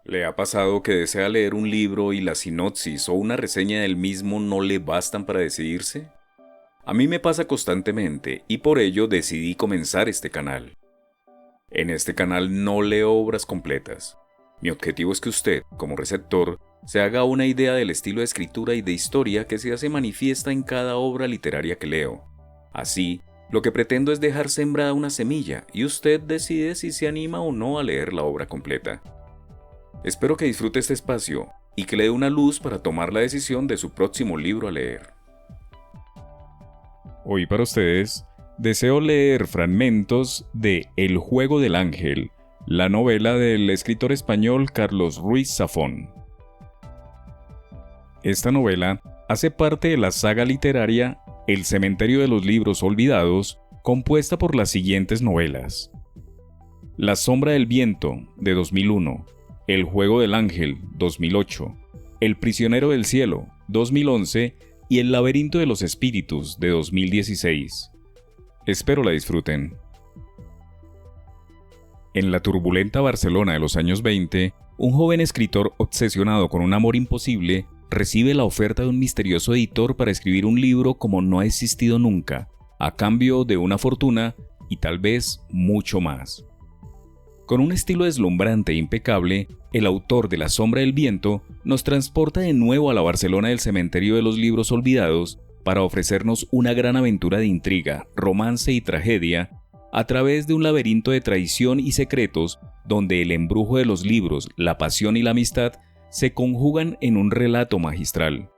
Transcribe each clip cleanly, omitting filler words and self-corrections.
¿Le ha pasado que desea leer un libro y la sinopsis o una reseña del mismo no le bastan para decidirse? A mí me pasa constantemente y por ello decidí comenzar este canal. En este canal no leo obras completas. Mi objetivo es que usted, como receptor, se haga una idea del estilo de escritura y de historia que se hace manifiesta en cada obra literaria que leo. Así, lo que pretendo es dejar sembrada una semilla y usted decide si se anima o no a leer la obra completa. Espero que disfrute este espacio y que le dé una luz para tomar la decisión de su próximo libro a leer. Hoy para ustedes, deseo leer fragmentos de El juego del ángel, la novela del escritor español Carlos Ruiz Zafón. Esta novela hace parte de la saga literaria El cementerio de los libros olvidados, compuesta por las siguientes novelas: La sombra del viento, de 2001, El juego del ángel, 2008, El prisionero del cielo, 2011 y El laberinto de los espíritus, de 2016. Espero la disfruten. En la turbulenta Barcelona de los años 20, un joven escritor obsesionado con un amor imposible recibe la oferta de un misterioso editor para escribir un libro como no ha existido nunca, a cambio de una fortuna y tal vez mucho más. Con un estilo deslumbrante e impecable, el autor de La sombra del viento nos transporta de nuevo a la Barcelona del cementerio de los libros olvidados para ofrecernos una gran aventura de intriga, romance y tragedia a través de un laberinto de traición y secretos donde el embrujo de los libros, la pasión y la amistad se conjugan en un relato magistral.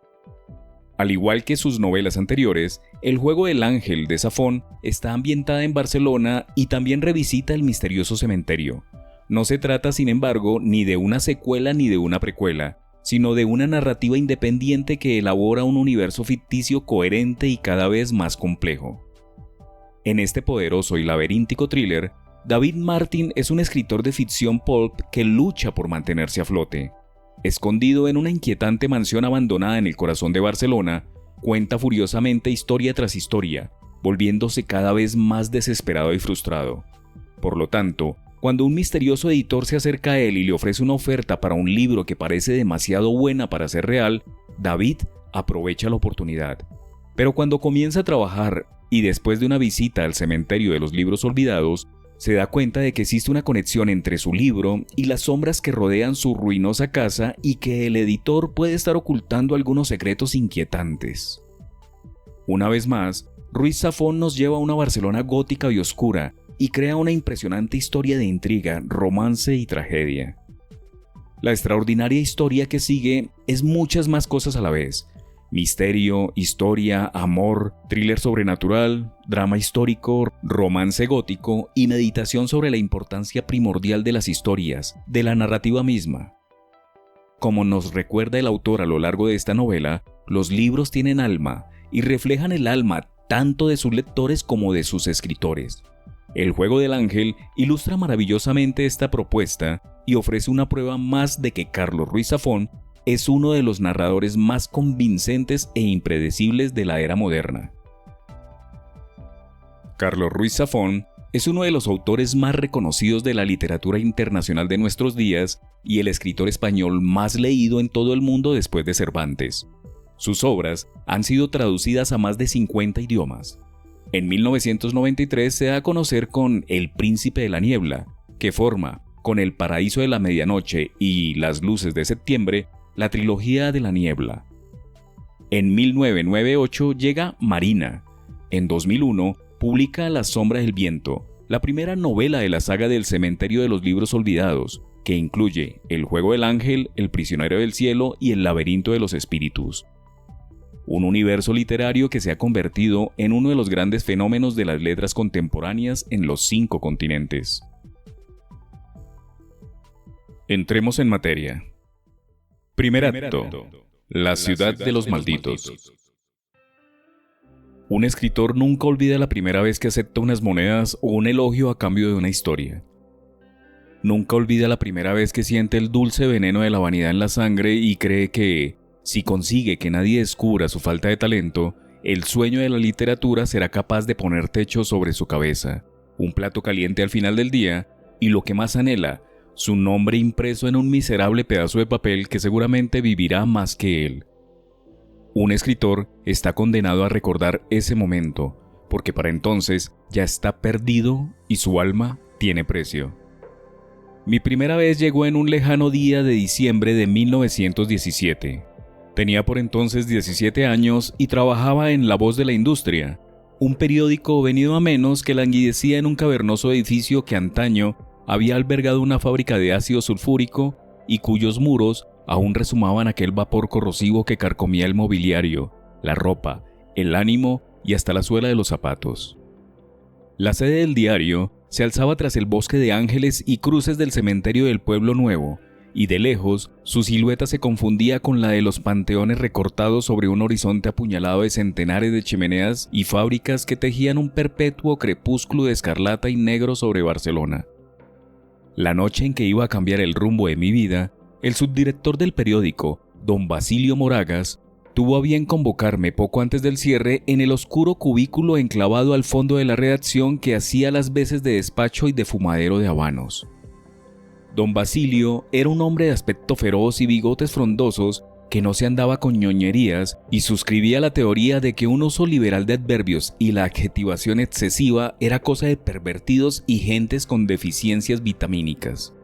Al igual que sus novelas anteriores, El juego del ángel de Zafón está ambientada en Barcelona y también revisita el misterioso cementerio. No se trata, sin embargo, ni de una secuela ni de una precuela, sino de una narrativa independiente que elabora un universo ficticio coherente y cada vez más complejo. En este poderoso y laberíntico thriller, David Martin es un escritor de ficción pulp que lucha por mantenerse a flote. Escondido en una inquietante mansión abandonada en el corazón de Barcelona, cuenta furiosamente historia tras historia, volviéndose cada vez más desesperado y frustrado. Por lo tanto, cuando un misterioso editor se acerca a él y le ofrece una oferta para un libro que parece demasiado buena para ser real, David aprovecha la oportunidad. Pero cuando comienza a trabajar y después de una visita al cementerio de los libros olvidados, se da cuenta de que existe una conexión entre su libro y las sombras que rodean su ruinosa casa y que el editor puede estar ocultando algunos secretos inquietantes. Una vez más, Ruiz Zafón nos lleva a una Barcelona gótica y oscura y crea una impresionante historia de intriga, romance y tragedia. La extraordinaria historia que sigue es muchas más cosas a la vez: misterio, historia, amor, thriller sobrenatural, drama histórico, romance gótico y meditación sobre la importancia primordial de las historias, de la narrativa misma. Como nos recuerda el autor a lo largo de esta novela, los libros tienen alma y reflejan el alma tanto de sus lectores como de sus escritores. El juego del ángel ilustra maravillosamente esta propuesta y ofrece una prueba más de que Carlos Ruiz Zafón es uno de los narradores más convincentes e impredecibles de la era moderna. Carlos Ruiz Zafón es uno de los autores más reconocidos de la literatura internacional de nuestros días y el escritor español más leído en todo el mundo después de Cervantes. Sus obras han sido traducidas a más de 50 idiomas. En 1993 se da a conocer con El príncipe de la niebla, que forma, con El paraíso de la medianoche y Las luces de septiembre, la trilogía de la niebla. En 1998 llega Marina. En 2001 publica La sombra del viento, la primera novela de la saga del cementerio de los libros olvidados, que incluye El juego del ángel, El prisionero del cielo y El laberinto de los espíritus. Un universo literario que se ha convertido en uno de los grandes fenómenos de las letras contemporáneas en los 5 continentes. Entremos en materia. Primer acto: La ciudad de los malditos. Un escritor nunca olvida la primera vez que acepta unas monedas o un elogio a cambio de una historia. Nunca olvida la primera vez que siente el dulce veneno de la vanidad en la sangre y cree que, si consigue que nadie descubra su falta de talento, el sueño de la literatura será capaz de poner techo sobre su cabeza, un plato caliente al final del día y, lo que más anhela, su nombre impreso en un miserable pedazo de papel que seguramente vivirá más que él. Un escritor está condenado a recordar ese momento, porque para entonces ya está perdido y su alma tiene precio. Mi primera vez llegó en un lejano día de diciembre de 1917. Tenía por entonces 17 años y trabajaba en La Voz de la Industria, un periódico venido a menos que languidecía en un cavernoso edificio que antaño había albergado una fábrica de ácido sulfúrico y cuyos muros aún resumaban aquel vapor corrosivo que carcomía el mobiliario, la ropa, el ánimo y hasta la suela de los zapatos. La sede del diario se alzaba tras el bosque de ángeles y cruces del cementerio del Pueblo Nuevo, y de lejos su silueta se confundía con la de los panteones recortados sobre un horizonte apuñalado de centenares de chimeneas y fábricas que tejían un perpetuo crepúsculo de escarlata y negro sobre Barcelona. La noche en que iba a cambiar el rumbo de mi vida, el subdirector del periódico, don Basilio Moragas, tuvo a bien convocarme poco antes del cierre en el oscuro cubículo enclavado al fondo de la redacción que hacía las veces de despacho y de fumadero de habanos. Don Basilio era un hombre de aspecto feroz y bigotes frondosos que no se andaba con ñoñerías y suscribía la teoría de que un uso liberal de adverbios y la adjetivación excesiva era cosa de pervertidos y gentes con deficiencias vitamínicas.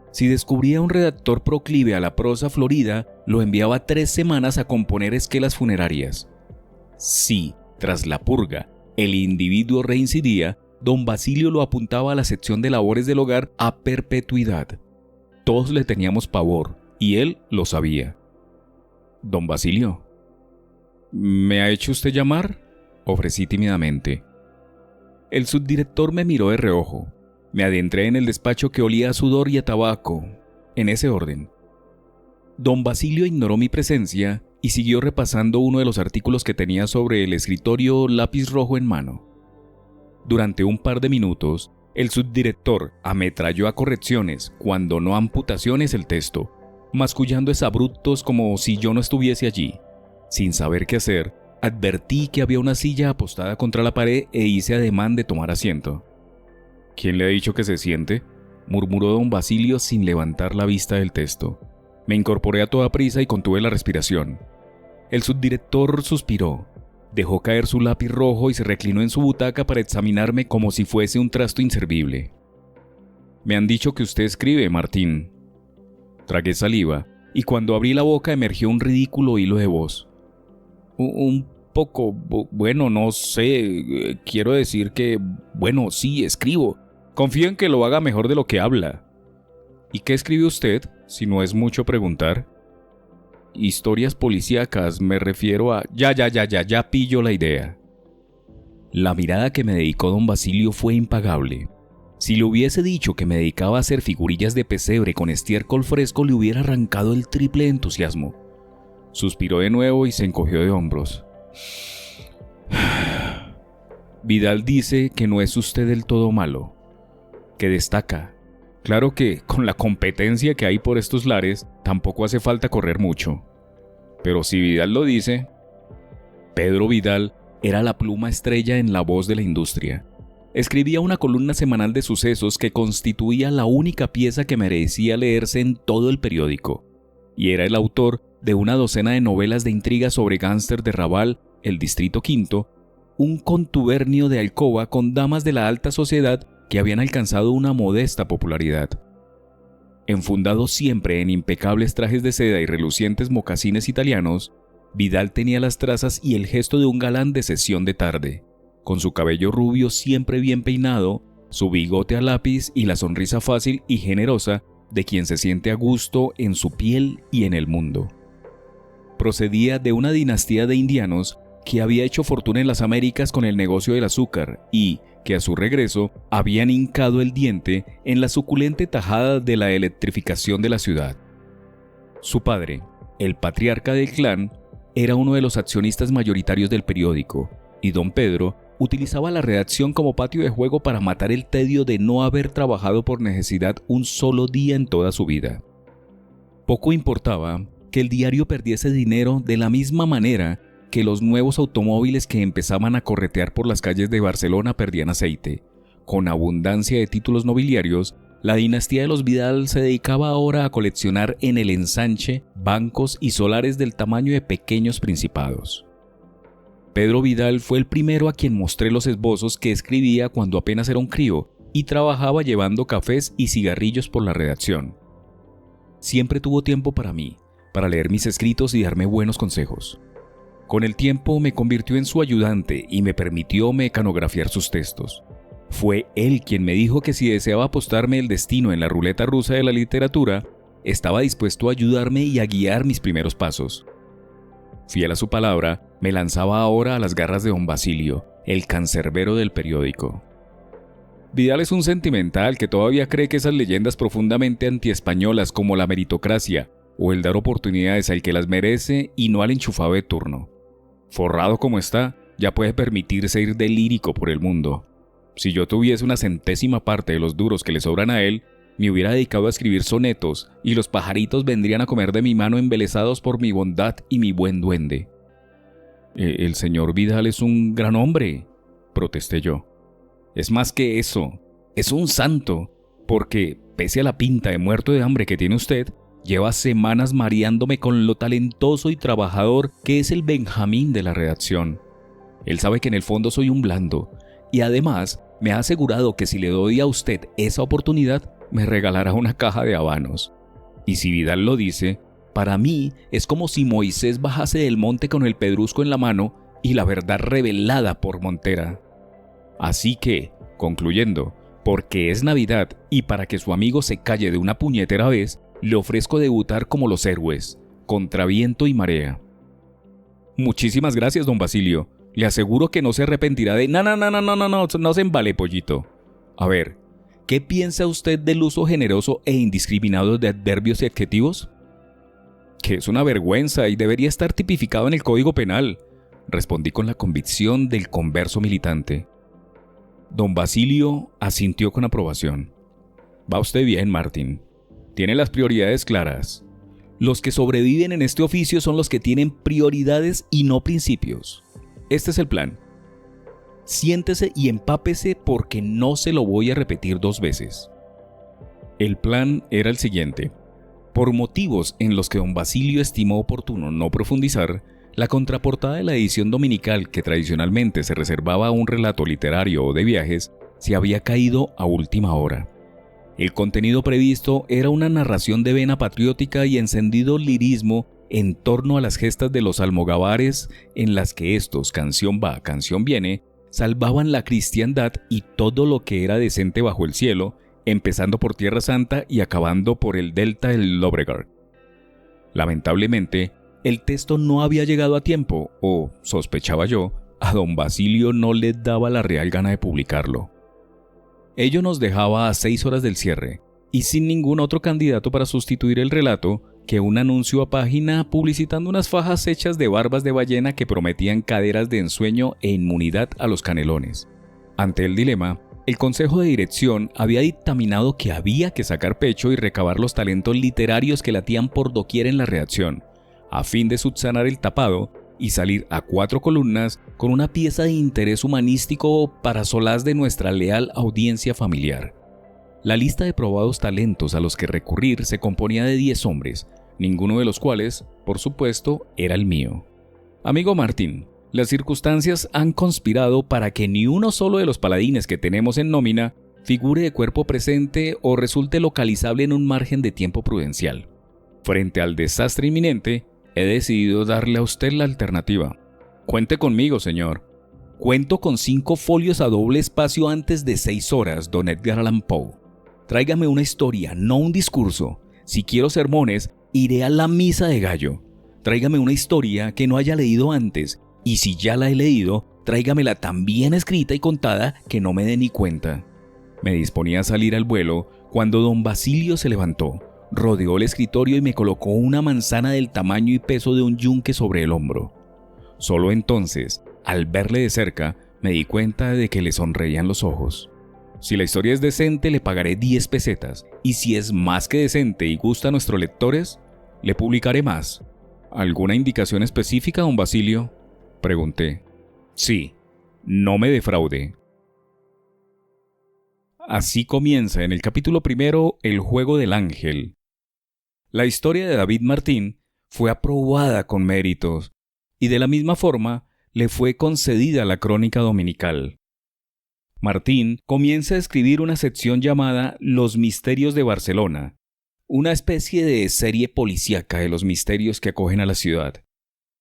Si descubría un redactor proclive a la prosa florida, lo enviaba 3 semanas a componer esquelas funerarias. Si, tras la purga, el individuo reincidía, don Basilio lo apuntaba a la sección de labores del hogar a perpetuidad. Todos le teníamos pavor, y él lo sabía. Don Basilio. ¿Me ha hecho usted llamar?, ofrecí tímidamente. El subdirector me miró de reojo. Me adentré en el despacho que olía a sudor y a tabaco, en ese orden. Don Basilio ignoró mi presencia y siguió repasando uno de los artículos que tenía sobre el escritorio, lápiz rojo en mano. Durante un par de minutos, el subdirector ametralló a correcciones, cuando no amputaciones, el texto, mascullando exabruptos como si yo no estuviese allí. Sin saber qué hacer, advertí que había una silla apostada contra la pared e hice ademán de tomar asiento. ¿Quién le ha dicho que se siente?, murmuró don Basilio sin levantar la vista del texto. Me incorporé a toda prisa y contuve la respiración. El subdirector suspiró, dejó caer su lápiz rojo y se reclinó en su butaca para examinarme como si fuese un trasto inservible. Me han dicho que usted escribe, Martín. Tragué saliva y cuando abrí la boca emergió un ridículo hilo de voz. Un poco, bueno, no sé, quiero decir que, bueno, sí, escribo. Confío en que lo haga mejor de lo que habla. ¿Y qué escribe usted, si no es mucho preguntar? Historias policíacas, me refiero a... Ya pillo la idea. La mirada que me dedicó don Basilio fue impagable. Si le hubiese dicho que me dedicaba a hacer figurillas de pesebre con estiércol fresco, le hubiera arrancado el triple de entusiasmo. Suspiró de nuevo y se encogió de hombros. Vidal dice que no es usted del todo malo, que destaca. Claro que, con la competencia que hay por estos lares, tampoco hace falta correr mucho. Pero si Vidal lo dice... Pedro Vidal era la pluma estrella en La Voz de la Industria. Escribía una columna semanal de sucesos que constituía la única pieza que merecía leerse en todo el periódico. Y era el autor de una docena de novelas de intriga sobre gángster de Raval, el Distrito Quinto, un contubernio de alcoba con damas de la alta sociedad que habían alcanzado una modesta popularidad. Enfundado siempre en impecables trajes de seda y relucientes mocasines italianos, Vidal tenía las trazas y el gesto de un galán de sesión de tarde, con su cabello rubio siempre bien peinado, su bigote a lápiz y la sonrisa fácil y generosa de quien se siente a gusto en su piel y en el mundo. Procedía de una dinastía de indianos que había hecho fortuna en las Américas con el negocio del azúcar y que a su regreso habían hincado el diente en la suculenta tajada de la electrificación de la ciudad. Su padre, el patriarca del clan, era uno de los accionistas mayoritarios del periódico, y don Pedro utilizaba la redacción como patio de juego para matar el tedio de no haber trabajado por necesidad un solo día en toda su vida. Poco importaba que el diario perdiese dinero de la misma manera que los nuevos automóviles que empezaban a corretear por las calles de Barcelona perdían aceite, con abundancia de títulos nobiliarios la dinastía de los Vidal se dedicaba ahora a coleccionar en el ensanche bancos y solares del tamaño de pequeños principados. Pedro Vidal fue el primero a quien mostré los esbozos que escribía cuando apenas era un crío y trabajaba llevando cafés y cigarrillos por la redacción. Siempre tuvo tiempo para mí, para leer mis escritos y darme buenos consejos. Con el tiempo me convirtió en su ayudante y me permitió mecanografiar sus textos. Fue él quien me dijo que si deseaba apostarme el destino en la ruleta rusa de la literatura, estaba dispuesto a ayudarme y a guiar mis primeros pasos. Fiel a su palabra, me lanzaba ahora a las garras de don Basilio, el cancerbero del periódico. Vidal es un sentimental que todavía cree que esas leyendas profundamente antiespañolas como la meritocracia o el dar oportunidades al que las merece y no al enchufado de turno. Forrado como está, ya puede permitirse ir de lírico por el mundo. Si yo tuviese una centésima parte de los duros que le sobran a él, me hubiera dedicado a escribir sonetos y los pajaritos vendrían a comer de mi mano embelesados por mi bondad y mi buen duende. El señor Vidal es un gran hombre, protesté yo. Es más que eso, es un santo, porque, pese a la pinta de muerto de hambre que tiene usted, lleva semanas mareándome con lo talentoso y trabajador que es el Benjamín de la redacción. Él sabe que en el fondo soy un blando, y además me ha asegurado que si le doy a usted esa oportunidad, me regalará una caja de habanos. Y si Vidal lo dice, para mí es como si Moisés bajase del monte con el pedrusco en la mano y la verdad revelada por Montera. Así que, concluyendo, porque es Navidad y para que su amigo se calle de una puñetera vez, le ofrezco debutar como los héroes, contra viento y marea. Muchísimas gracias, don Basilio. Le aseguro que no se arrepentirá de... No se embale, pollito. A ver, ¿qué piensa usted del uso generoso e indiscriminado de adverbios y adjetivos? Que es una vergüenza y debería estar tipificado en el Código Penal, respondí con la convicción del converso militante. Don Basilio asintió con aprobación. Va usted bien, Martín. Tiene las prioridades claras. Los que sobreviven en este oficio son los que tienen prioridades y no principios. Este es el plan. Siéntese y empápese porque no se lo voy a repetir 2 veces. El plan era el siguiente. Por motivos en los que don Basilio estimó oportuno no profundizar, la contraportada de la edición dominical, que tradicionalmente se reservaba a un relato literario o de viajes, se había caído a última hora. El contenido previsto era una narración de vena patriótica y encendido lirismo en torno a las gestas de los almogávares en las que estos, canción va, canción viene, salvaban la cristiandad y todo lo que era decente bajo el cielo, empezando por Tierra Santa y acabando por el delta del Llobregat. Lamentablemente, el texto no había llegado a tiempo, o, sospechaba yo, a don Basilio no le daba la real gana de publicarlo. Ello nos dejaba a 6 horas del cierre, y sin ningún otro candidato para sustituir el relato que un anuncio a página publicitando unas fajas hechas de barbas de ballena que prometían caderas de ensueño e inmunidad a los canelones. Ante el dilema, el Consejo de Dirección había dictaminado que había que sacar pecho y recabar los talentos literarios que latían por doquier en la redacción, a fin de subsanar el tapado y salir a 4 columnas con una pieza de interés humanístico para solaz de nuestra leal audiencia familiar. La lista de probados talentos a los que recurrir se componía de 10 hombres, ninguno de los cuales, por supuesto, era el mío. Amigo Martín, las circunstancias han conspirado para que ni uno solo de los paladines que tenemos en nómina figure de cuerpo presente o resulte localizable en un margen de tiempo prudencial. Frente al desastre inminente, he decidido darle a usted la alternativa. Cuente conmigo, señor. Cuento con 5 folios a doble espacio antes de 6 horas, don Edgar Allan Poe. Tráigame una historia, no un discurso. Si quiero sermones, iré a la misa de gallo. Tráigame una historia que no haya leído antes, y si ya la he leído, tráigamela tan bien escrita y contada que no me dé ni cuenta. Me disponía a salir al vuelo cuando don Basilio se levantó, rodeó el escritorio y me colocó una manzana del tamaño y peso de un yunque sobre el hombro. Solo entonces, al verle de cerca, me di cuenta de que le sonreían los ojos. Si la historia es decente, le pagaré 10 pesetas, y si es más que decente y gusta a nuestros lectores, le publicaré más. ¿Alguna indicación específica, don Basilio?, pregunté. Sí, no me defraude. Así comienza en el capítulo primero El juego del ángel. La historia de David Martín fue aprobada con méritos y de la misma forma le fue concedida la crónica dominical. Martín comienza a escribir una sección llamada Los Misterios de Barcelona, una especie de serie policíaca de los misterios que acogen a la ciudad.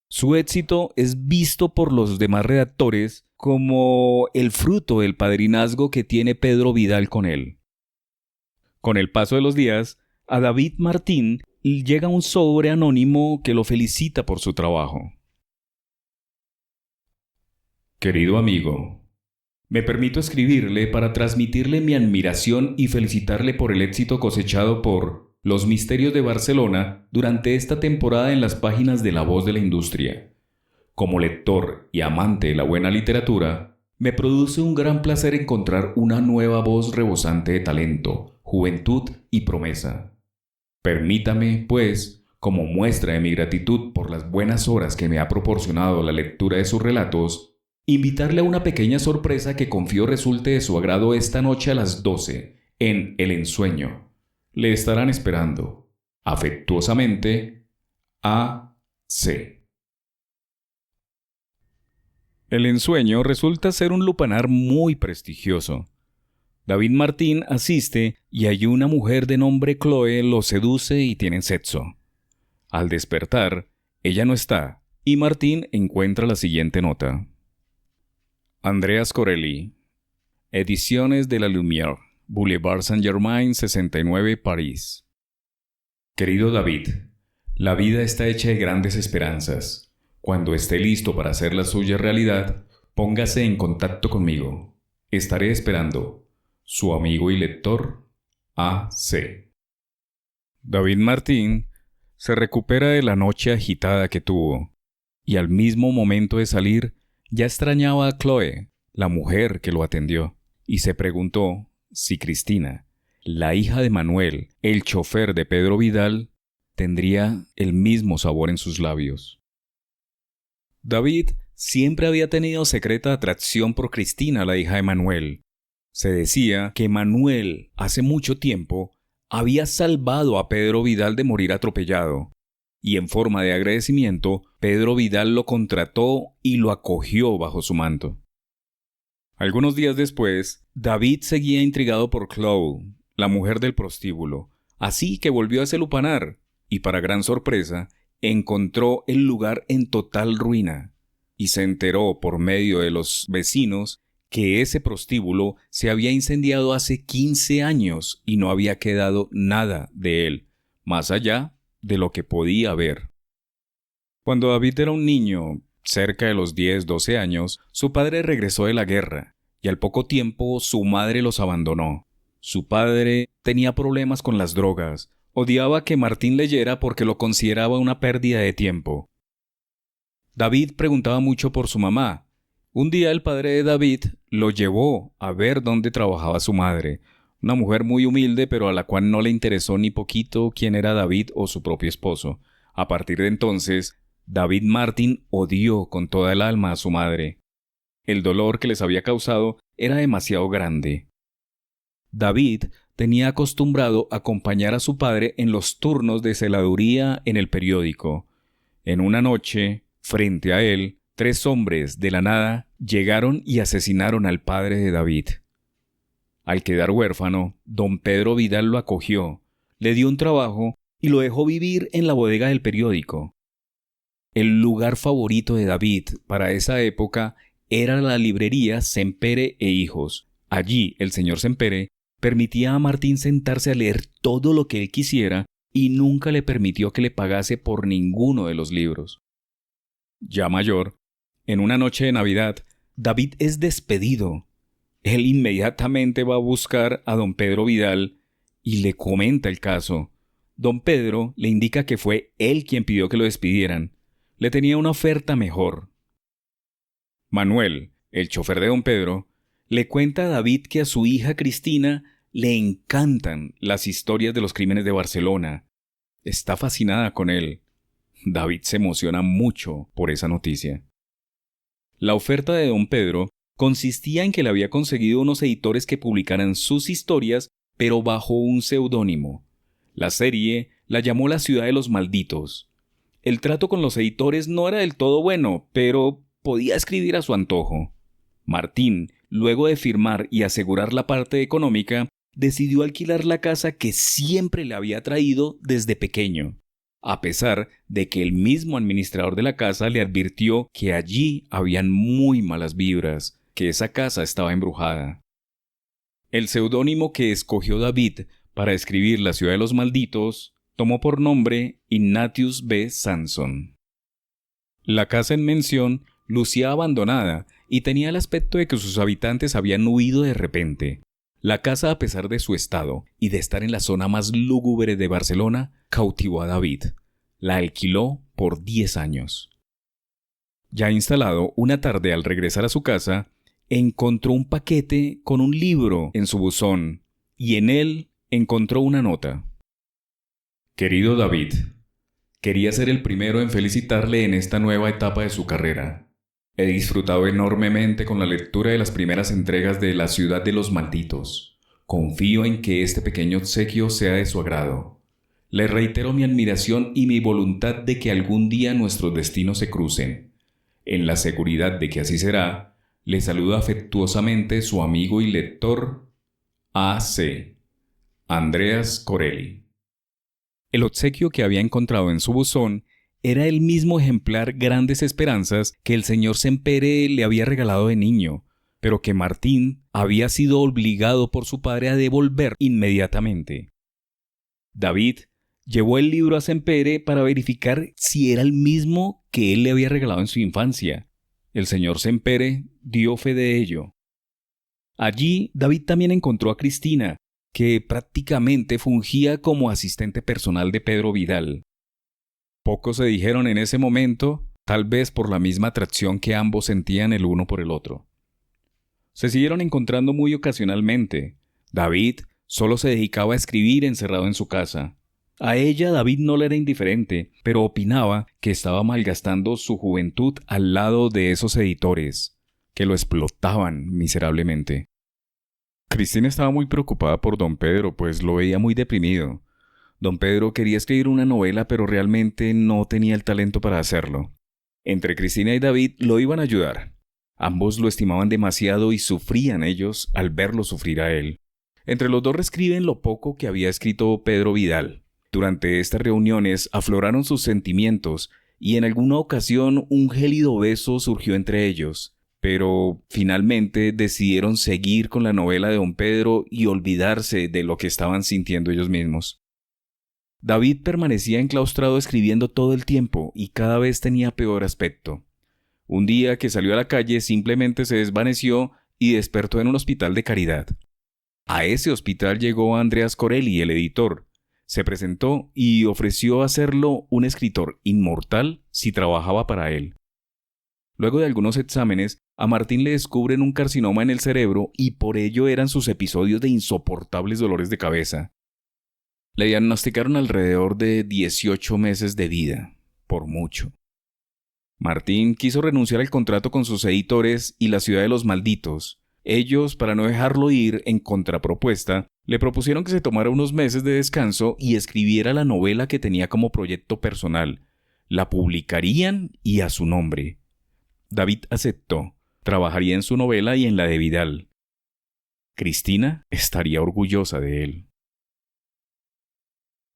Su éxito es visto por los demás redactores como el fruto del padrinazgo que tiene Pedro Vidal con él. Con el paso de los días, a David Martín llega un sobre anónimo que lo felicita por su trabajo. Querido amigo, me permito escribirle para transmitirle mi admiración y felicitarle por el éxito cosechado por Los Misterios de Barcelona durante esta temporada en las páginas de La Voz de la Industria. Como lector y amante de la buena literatura, me produce un gran placer encontrar una nueva voz rebosante de talento, juventud y promesa. Permítame, pues, como muestra de mi gratitud por las buenas horas que me ha proporcionado la lectura de sus relatos, invitarle a una pequeña sorpresa que confío resulte de su agrado esta noche a las 12, en El Ensueño. Le estarán esperando. Afectuosamente, A. C. El Ensueño resulta ser un lupanar muy prestigioso. David Martín asiste y allí una mujer de nombre Chloe lo seduce y tienen sexo. Al despertar, ella no está y Martín encuentra la siguiente nota. Andreas Corelli, Ediciones de la Lumière, Boulevard Saint-Germain 69, París. Querido David, la vida está hecha de grandes esperanzas. Cuando esté listo para hacer la suya realidad, póngase en contacto conmigo. Estaré esperando. Su amigo y lector, A. C. David Martín se recupera de la noche agitada que tuvo, y al mismo momento de salir, ya extrañaba a Chloe, la mujer que lo atendió, y se preguntó si Cristina, la hija de Manuel, el chofer de Pedro Vidal, tendría el mismo sabor en sus labios. David siempre había tenido secreta atracción por Cristina, la hija de Manuel. Se decía que Manuel, hace mucho tiempo, había salvado a Pedro Vidal de morir atropellado, y en forma de agradecimiento, Pedro Vidal lo contrató y lo acogió bajo su manto. Algunos días después, David seguía intrigado por Chloe, la mujer del prostíbulo, así que volvió a ese lupanar, y para gran sorpresa, encontró el lugar en total ruina, y se enteró por medio de los vecinos que ese prostíbulo se había incendiado hace 15 años y no había quedado nada de él, más allá de lo que podía ver. Cuando David era un niño, cerca de los 10-12 años, su padre regresó de la guerra, y al poco tiempo su madre los abandonó. Su padre tenía problemas con las drogas, odiaba que Martín leyera porque lo consideraba una pérdida de tiempo. David preguntaba mucho por su mamá. Un día el padre de David lo llevó a ver dónde trabajaba su madre, una mujer muy humilde pero a la cual no le interesó ni poquito quién era David o su propio esposo. A partir de entonces, David Martín odió con toda el alma a su madre. El dolor que les había causado era demasiado grande. David tenía acostumbrado acompañar a su padre en los turnos de celaduría en el periódico. En una noche, frente a él, 3 hombres de la nada llegaron y asesinaron al padre de David. Al quedar huérfano, don Pedro Vidal lo acogió, le dio un trabajo y lo dejó vivir en la bodega del periódico. El lugar favorito de David para esa época era la librería Sempere e Hijos. Allí el señor Sempere permitía a Martín sentarse a leer todo lo que él quisiera y nunca le permitió que le pagase por ninguno de los libros. Ya mayor, en una noche de Navidad, David es despedido. Él inmediatamente va a buscar a don Pedro Vidal y le comenta el caso. Don Pedro le indica que fue él quien pidió que lo despidieran. Le tenía una oferta mejor. Manuel, el chofer de don Pedro, le cuenta a David que a su hija Cristina le encantan las historias de los crímenes de Barcelona. Está fascinada con él. David se emociona mucho por esa noticia. La oferta de don Pedro Consistía en que le había conseguido unos editores que publicaran sus historias, pero bajo un seudónimo. La serie la llamó La ciudad de los malditos. El trato con los editores no era del todo bueno, pero podía escribir a su antojo. Martín, luego de firmar y asegurar la parte económica, decidió alquilar la casa que siempre le había traído desde pequeño, a pesar de que el mismo administrador de la casa le advirtió que allí habían muy malas vibras, que esa casa estaba embrujada. El seudónimo que escogió David para escribir La ciudad de los malditos tomó por nombre Ignatius B. Sanson. La casa en mención lucía abandonada y tenía el aspecto de que sus habitantes habían huido de repente. La casa, a pesar de su estado y de estar en la zona más lúgubre de Barcelona, cautivó a David. La alquiló por 10 años. Ya instalado, una tarde al regresar a su casa, encontró un paquete con un libro en su buzón y en él encontró una nota. Querido David, quería ser el primero en felicitarle en esta nueva etapa de su carrera. He disfrutado enormemente con la lectura de las primeras entregas de La ciudad de los malditos. Confío en que este pequeño obsequio sea de su agrado. Le reitero mi admiración y mi voluntad de que algún día nuestros destinos se crucen. En la seguridad de que así será, le saluda afectuosamente su amigo y lector A.C. Andreas Corelli. El obsequio que había encontrado en su buzón era el mismo ejemplar Grandes Esperanzas que el señor Sempere le había regalado de niño, pero que Martín había sido obligado por su padre a devolver inmediatamente. David llevó el libro a Sempere para verificar si era el mismo que él le había regalado en su infancia. El señor Sempere dio fe de ello. Allí David también encontró a Cristina, que prácticamente fungía como asistente personal de Pedro Vidal. Pocos se dijeron en ese momento, tal vez por la misma atracción que ambos sentían el uno por el otro. Se siguieron encontrando muy ocasionalmente. David solo se dedicaba a escribir encerrado en su casa. A ella David no le era indiferente, pero opinaba que estaba malgastando su juventud al lado de esos editores, que lo explotaban miserablemente. Cristina estaba muy preocupada por don Pedro, pues lo veía muy deprimido. Don Pedro quería escribir una novela, pero realmente no tenía el talento para hacerlo. Entre Cristina y David lo iban a ayudar. Ambos lo estimaban demasiado y sufrían ellos al verlo sufrir a él. Entre los dos reescriben lo poco que había escrito Pedro Vidal. Durante estas reuniones afloraron sus sentimientos y en alguna ocasión un gélido beso surgió entre ellos. Pero finalmente decidieron seguir con la novela de don Pedro y olvidarse de lo que estaban sintiendo ellos mismos. David permanecía enclaustrado escribiendo todo el tiempo y cada vez tenía peor aspecto. Un día que salió a la calle simplemente se desvaneció y despertó en un hospital de caridad. A ese hospital llegó Andreas Corelli, el editor. Se presentó y ofreció hacerlo un escritor inmortal si trabajaba para él. Luego de algunos exámenes, a Martín le descubren un carcinoma en el cerebro y por ello eran sus episodios de insoportables dolores de cabeza. Le diagnosticaron alrededor de 18 meses de vida, por mucho. Martín quiso renunciar al contrato con sus editores y La ciudad de los malditos. Ellos, para no dejarlo ir en contrapropuesta, le propusieron que se tomara unos meses de descanso y escribiera la novela que tenía como proyecto personal. La publicarían y a su nombre. David aceptó. Trabajaría en su novela y en la de Vidal. Cristina estaría orgullosa de él.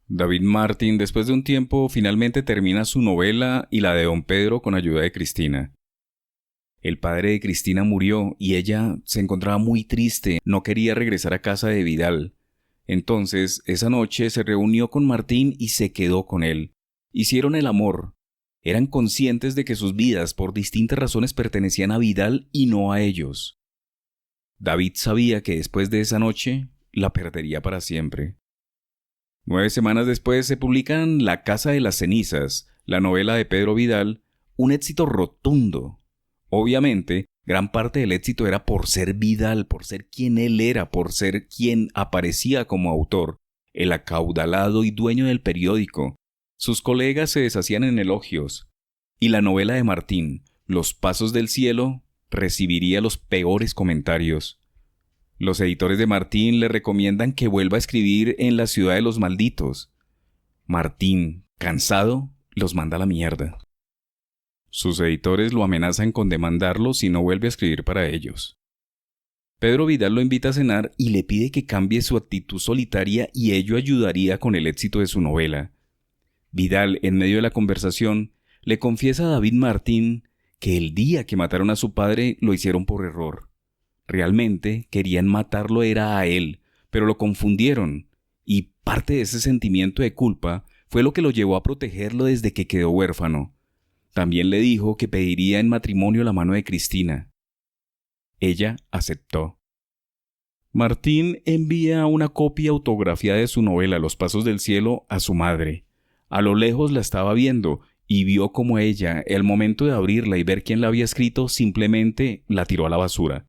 David Martín, después de un tiempo, finalmente termina su novela y la de don Pedro con ayuda de Cristina. El padre de Cristina murió y ella se encontraba muy triste, no quería regresar a casa de Vidal. Entonces, esa noche se reunió con Martín y se quedó con él. Hicieron el amor. Eran conscientes de que sus vidas, por distintas razones, pertenecían a Vidal y no a ellos. David sabía que después de esa noche, la perdería para siempre. 9 semanas después se publican La casa de las cenizas, la novela de Pedro Vidal, un éxito rotundo. Obviamente, gran parte del éxito era por ser Vidal, por ser quien él era, por ser quien aparecía como autor, el acaudalado y dueño del periódico. Sus colegas se deshacían en elogios. Y la novela de Martín, Los pasos del cielo, recibiría los peores comentarios. Los editores de Martín le recomiendan que vuelva a escribir en La ciudad de los malditos. Martín, cansado, los manda a la mierda. Sus editores lo amenazan con demandarlo si no vuelve a escribir para ellos. Pedro Vidal lo invita a cenar y le pide que cambie su actitud solitaria y ello ayudaría con el éxito de su novela. Vidal, en medio de la conversación, le confiesa a David Martín que el día que mataron a su padre lo hicieron por error. Realmente querían matarlo era a él, pero lo confundieron, y parte de ese sentimiento de culpa fue lo que lo llevó a protegerlo desde que quedó huérfano. También le dijo que pediría en matrimonio la mano de Cristina. Ella aceptó. Martín envía una copia autografiada de su novela Los Pasos del Cielo a su madre. A lo lejos la estaba viendo y vio como ella, al momento de abrirla y ver quién la había escrito, simplemente la tiró a la basura.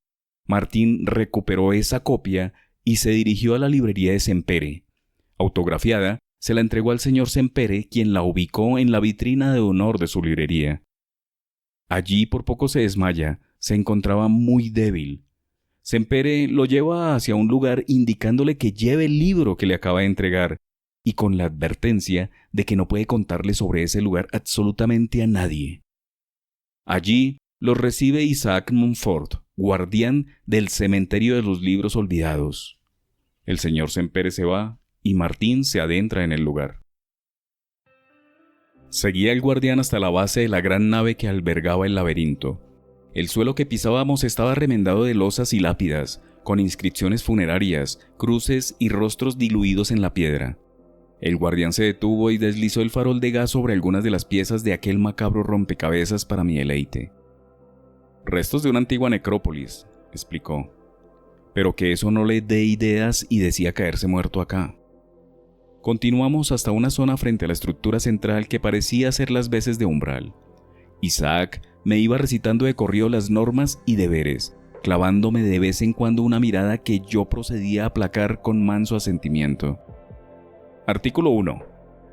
Martín recuperó esa copia y se dirigió a la librería de Sempere. Autografiada, se la entregó al señor Sempere, quien la ubicó en la vitrina de honor de su librería. Allí por poco se desmaya, se encontraba muy débil. Sempere lo lleva hacia un lugar indicándole que lleve el libro que le acaba de entregar y con la advertencia de que no puede contarle sobre ese lugar absolutamente a nadie. Allí los recibe Isaac Montfort, guardián del cementerio de los libros olvidados. El señor Sempere se va y Martín se adentra en el lugar. Seguía el guardián hasta la base de la gran nave que albergaba el laberinto. El suelo que pisábamos estaba remendado de losas y lápidas, con inscripciones funerarias, cruces y rostros diluidos en la piedra. El guardián se detuvo y deslizó el farol de gas sobre algunas de las piezas de aquel macabro rompecabezas para mi deleite. «Restos de una antigua necrópolis», explicó. «Pero que eso no le dé ideas y decía caerse muerto acá». Continuamos hasta una zona frente a la estructura central que parecía hacer las veces de umbral. Isaac me iba recitando de corrido las normas y deberes, clavándome de vez en cuando una mirada que yo procedía a aplacar con manso asentimiento. Artículo 1.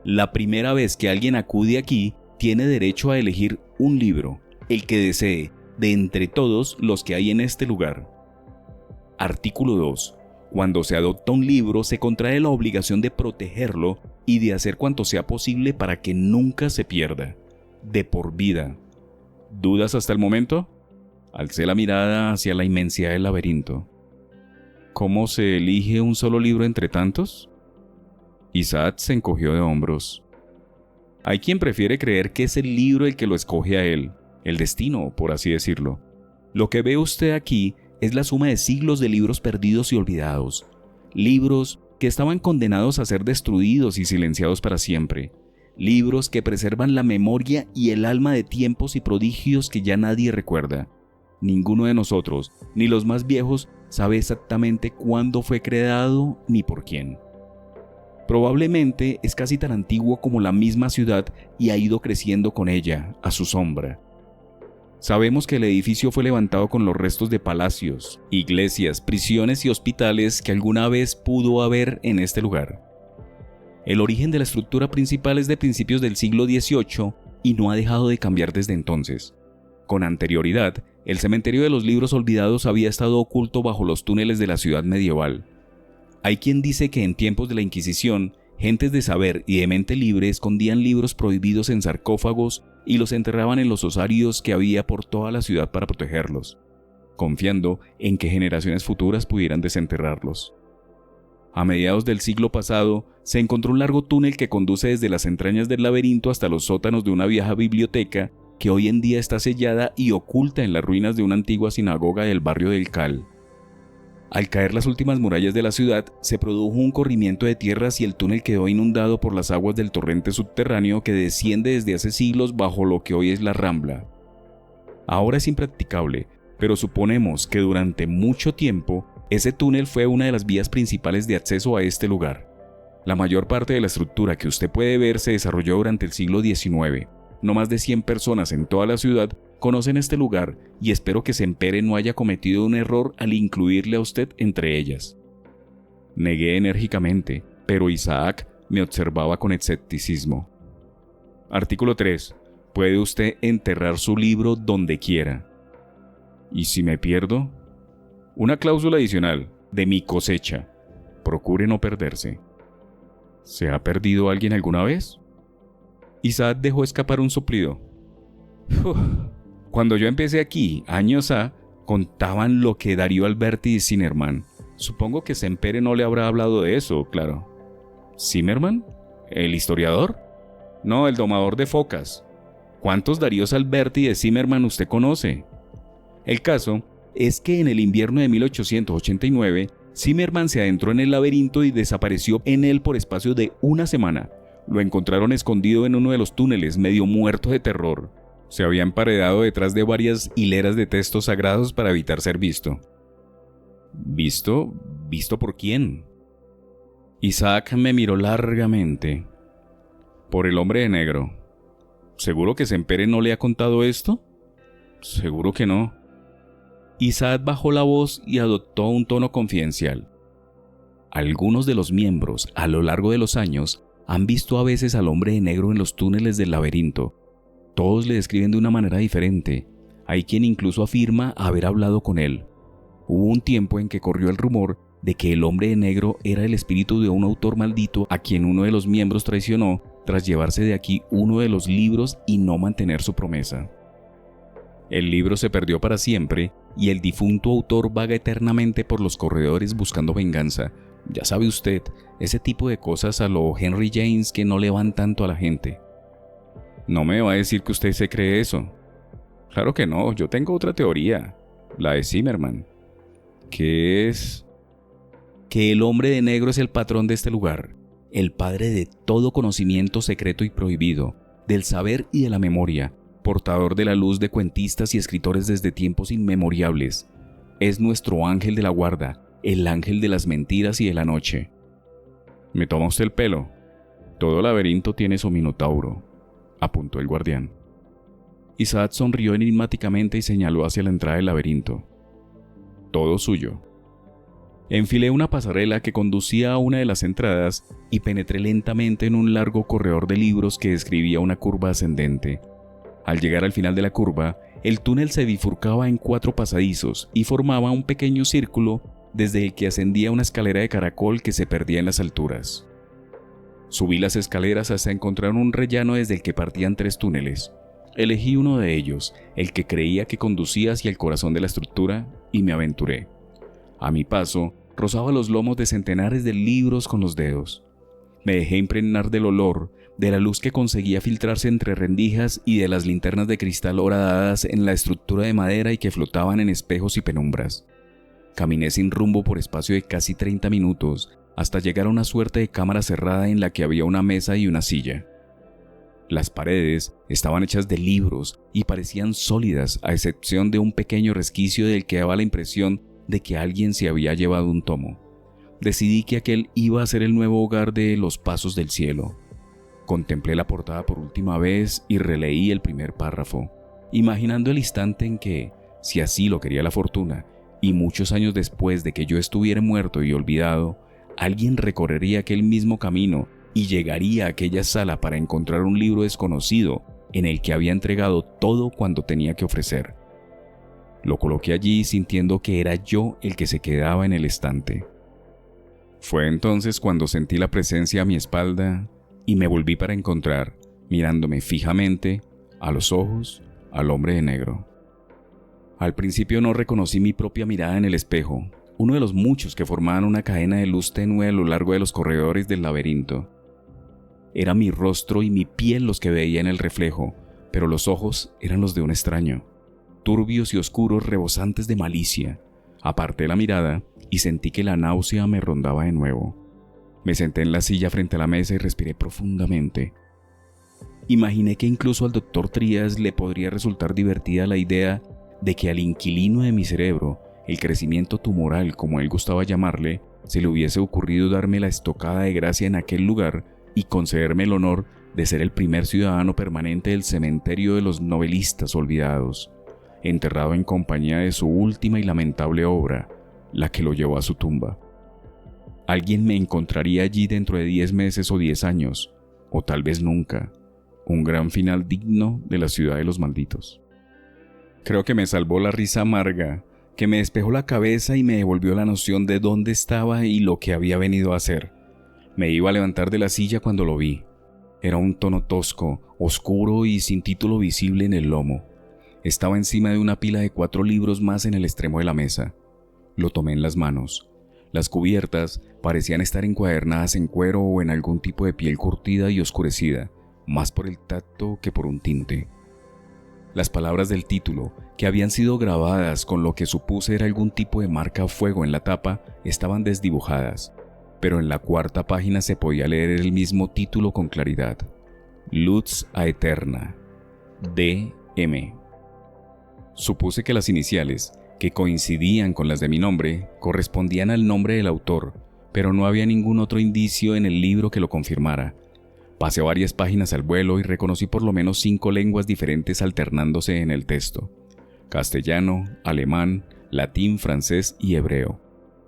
La primera vez que alguien acude aquí tiene derecho a elegir un libro, el que desee, de entre todos los que hay en este lugar. Artículo 2. Cuando se adopta un libro, se contrae la obligación de protegerlo y de hacer cuanto sea posible para que nunca se pierda. De por vida. ¿Dudas hasta el momento? Alcé la mirada hacia la inmensidad del laberinto. ¿Cómo se elige un solo libro entre tantos? Isaac se encogió de hombros. Hay quien prefiere creer que es el libro el que lo escoge a él, el destino, por así decirlo. Lo que ve usted aquí es la suma de siglos de libros perdidos y olvidados, libros que estaban condenados a ser destruidos y silenciados para siempre, libros que preservan la memoria y el alma de tiempos y prodigios que ya nadie recuerda. Ninguno de nosotros, ni los más viejos, sabe exactamente cuándo fue creado ni por quién. Probablemente es casi tan antiguo como la misma ciudad y ha ido creciendo con ella, a su sombra. Sabemos que el edificio fue levantado con los restos de palacios, iglesias, prisiones y hospitales que alguna vez pudo haber en este lugar. El origen de la estructura principal es de principios del siglo XVIII y no ha dejado de cambiar desde entonces. Con anterioridad, el cementerio de los libros olvidados había estado oculto bajo los túneles de la ciudad medieval. Hay quien dice que en tiempos de la Inquisición, gentes de saber y de mente libre escondían libros prohibidos en sarcófagos y los enterraban en los osarios que había por toda la ciudad para protegerlos, confiando en que generaciones futuras pudieran desenterrarlos. A mediados del siglo pasado, se encontró un largo túnel que conduce desde las entrañas del laberinto hasta los sótanos de una vieja biblioteca que hoy en día está sellada y oculta en las ruinas de una antigua sinagoga del barrio del Cal. Al caer las últimas murallas de la ciudad, se produjo un corrimiento de tierras y el túnel quedó inundado por las aguas del torrente subterráneo que desciende desde hace siglos bajo lo que hoy es la Rambla. Ahora es impracticable, pero suponemos que durante mucho tiempo ese túnel fue una de las vías principales de acceso a este lugar. La mayor parte de la estructura que usted puede ver se desarrolló durante el siglo XIX. No más de 100 personas en toda la ciudad conocen este lugar y espero que Sempere no haya cometido un error al incluirle a usted entre ellas. Negué enérgicamente, pero Isaac me observaba con escepticismo. Artículo 3. Puede usted enterrar su libro donde quiera. ¿Y si me pierdo? Una cláusula adicional, de mi cosecha. Procure no perderse. ¿Se ha perdido alguien alguna vez? Isaac dejó escapar un soplido. Uf. Cuando yo empecé aquí, años contaban lo que Darío Alberti y Zimmerman. Supongo que Sempere no le habrá hablado de eso, claro. ¿Zimmerman? ¿El historiador? No, el domador de focas. ¿Cuántos Daríos Alberti y de Zimmerman usted conoce? El caso es que en el invierno de 1889, Zimmerman se adentró en el laberinto y desapareció en él por espacio de una semana. Lo encontraron escondido en uno de los túneles, medio muerto de terror. Se había emparedado detrás de varias hileras de textos sagrados para evitar ser visto. ¿Visto? ¿Visto por quién? Isaac me miró largamente. Por el hombre de negro. ¿Seguro que Sempere no le ha contado esto? Seguro que no. Isaac bajó la voz y adoptó un tono confidencial. Algunos de los miembros, a lo largo de los años, han visto a veces al hombre de negro en los túneles del laberinto. Todos le describen de una manera diferente. Hay quien incluso afirma haber hablado con él. Hubo un tiempo en que corrió el rumor de que el hombre de negro era el espíritu de un autor maldito a quien uno de los miembros traicionó tras llevarse de aquí uno de los libros y no mantener su promesa. El libro se perdió para siempre y el difunto autor vaga eternamente por los corredores buscando venganza. Ya sabe usted, ese tipo de cosas a lo Henry James que no le van tanto a la gente. No me va a decir que usted se cree eso. Claro que no, yo tengo otra teoría, la de Zimmerman. ¿Qué es? Que el hombre de negro es el patrón de este lugar, el padre de todo conocimiento secreto y prohibido, del saber y de la memoria, portador de la luz de cuentistas y escritores desde tiempos inmemoriales. Es nuestro ángel de la guarda, el ángel de las mentiras y de la noche. ¿Me toma usted el pelo? Todo laberinto tiene su minotauro, apuntó el guardián. Isaac sonrió enigmáticamente y señaló hacia la entrada del laberinto. Todo suyo. Enfilé una pasarela que conducía a una de las entradas y penetré lentamente en un largo corredor de libros que describía una curva ascendente. Al llegar al final de la curva, el túnel se bifurcaba en 4 pasadizos y formaba un pequeño círculo desde el que ascendía una escalera de caracol que se perdía en las alturas. Subí las escaleras hasta encontrar un rellano desde el que partían 3 túneles. Elegí uno de ellos, el que creía que conducía hacia el corazón de la estructura, y me aventuré. A mi paso, rozaba los lomos de centenares de libros con los dedos. Me dejé impregnar del olor, de la luz que conseguía filtrarse entre rendijas y de las linternas de cristal horadadas en la estructura de madera y que flotaban en espejos y penumbras. Caminé sin rumbo por espacio de casi 30 minutos, hasta llegar a una suerte de cámara cerrada en la que había una mesa y una silla. Las paredes estaban hechas de libros y parecían sólidas, a excepción de un pequeño resquicio del que daba la impresión de que alguien se había llevado un tomo. Decidí que aquel iba a ser el nuevo hogar de Los Pasos del Cielo. Contemplé la portada por última vez y releí el primer párrafo, imaginando el instante en que, si así lo quería la fortuna, y muchos años después de que yo estuviera muerto y olvidado, alguien recorrería aquel mismo camino y llegaría a aquella sala para encontrar un libro desconocido en el que había entregado todo cuanto tenía que ofrecer. Lo coloqué allí sintiendo que era yo el que se quedaba en el estante. Fue entonces cuando sentí la presencia a mi espalda y me volví para encontrar, mirándome fijamente, a los ojos, al hombre de negro. Al principio no reconocí mi propia mirada en el espejo, uno de los muchos que formaban una cadena de luz tenue a lo largo de los corredores del laberinto. Era mi rostro y mi piel los que veía en el reflejo, pero los ojos eran los de un extraño, turbios y oscuros, rebosantes de malicia. Aparté la mirada y sentí que la náusea me rondaba de nuevo. Me senté en la silla frente a la mesa y respiré profundamente. Imaginé que incluso al Dr. Trías le podría resultar divertida la idea de que al inquilino de mi cerebro, el crecimiento tumoral, como él gustaba llamarle, se le hubiese ocurrido darme la estocada de gracia en aquel lugar y concederme el honor de ser el primer ciudadano permanente del cementerio de los novelistas olvidados, enterrado en compañía de su última y lamentable obra, la que lo llevó a su tumba. Alguien me encontraría allí dentro de 10 meses o 10 años, o tal vez nunca, un gran final digno de la ciudad de los malditos. Creo que me salvó la risa amarga, que me despejó la cabeza y me devolvió la noción de dónde estaba y lo que había venido a hacer. Me iba a levantar de la silla cuando lo vi. Era un tono tosco, oscuro y sin título visible en el lomo. Estaba encima de una pila de 4 libros más en el extremo de la mesa. Lo tomé en las manos. Las cubiertas parecían estar encuadernadas en cuero o en algún tipo de piel curtida y oscurecida, más por el tacto que por un tinte. Las palabras del título, que habían sido grabadas con lo que supuse era algún tipo de marca a fuego en la tapa, estaban desdibujadas, pero en la 4ª página se podía leer el mismo título con claridad: Luz Aeterna, D.M. Supuse que las iniciales, que coincidían con las de mi nombre, correspondían al nombre del autor, pero no había ningún otro indicio en el libro que lo confirmara. Pasé varias páginas al vuelo y reconocí por lo menos 5 lenguas diferentes alternándose en el texto: castellano, alemán, latín, francés y hebreo.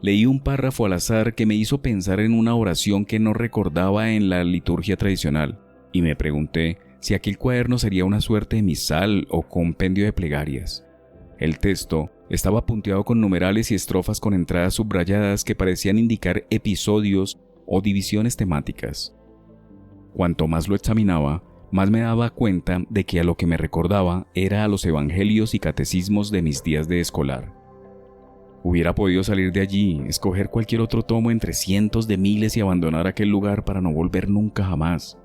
Leí un párrafo al azar que me hizo pensar en una oración que no recordaba en la liturgia tradicional, y me pregunté si aquel cuaderno sería una suerte de misal o compendio de plegarias. El texto estaba punteado con numerales y estrofas con entradas subrayadas que parecían indicar episodios o divisiones temáticas. Cuanto más lo examinaba, más me daba cuenta de que a lo que me recordaba era a los evangelios y catecismos de mis días de escolar. Hubiera podido salir de allí, escoger cualquier otro tomo entre cientos de miles y abandonar aquel lugar para no volver nunca jamás.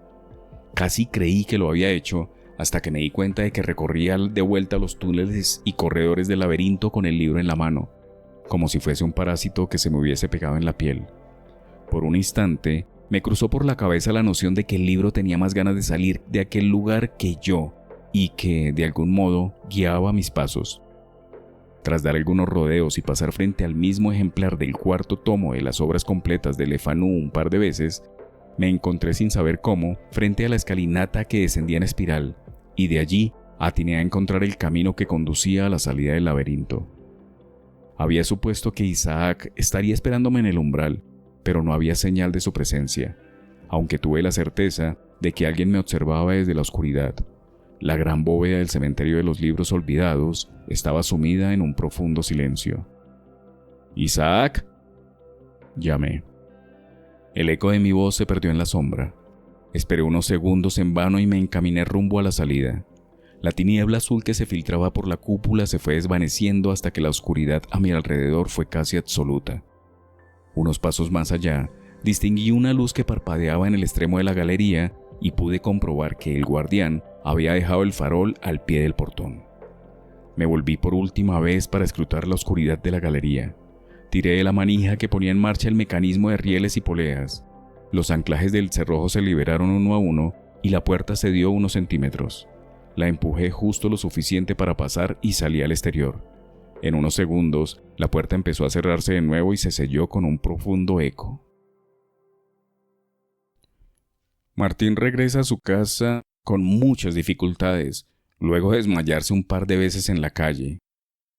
Casi creí que lo había hecho hasta que me di cuenta de que recorría de vuelta los túneles y corredores del laberinto con el libro en la mano, como si fuese un parásito que se me hubiese pegado en la piel. Por un instante, me cruzó por la cabeza la noción de que el libro tenía más ganas de salir de aquel lugar que yo, y que, de algún modo, guiaba mis pasos. Tras dar algunos rodeos y pasar frente al mismo ejemplar del 4º tomo de las obras completas de Le Fanu un par de veces, me encontré sin saber cómo frente a la escalinata que descendía en espiral, y de allí atiné a encontrar el camino que conducía a la salida del laberinto. Había supuesto que Isaac estaría esperándome en el umbral, pero no había señal de su presencia, aunque tuve la certeza de que alguien me observaba desde la oscuridad. La gran bóveda del cementerio de los libros olvidados estaba sumida en un profundo silencio. «¡Isaac!», llamé. El eco de mi voz se perdió en la sombra. Esperé unos segundos en vano y me encaminé rumbo a la salida. La tiniebla azul que se filtraba por la cúpula se fue desvaneciendo hasta que la oscuridad a mi alrededor fue casi absoluta. Unos pasos más allá, distinguí una luz que parpadeaba en el extremo de la galería y pude comprobar que el guardián había dejado el farol al pie del portón. Me volví por última vez para escrutar la oscuridad de la galería. Tiré de la manija que ponía en marcha el mecanismo de rieles y poleas. Los anclajes del cerrojo se liberaron uno a uno y la puerta cedió unos centímetros. La empujé justo lo suficiente para pasar y salí al exterior. En unos segundos, la puerta empezó a cerrarse de nuevo y se selló con un profundo eco. Martín regresa a su casa con muchas dificultades, luego de desmayarse un par de veces en la calle.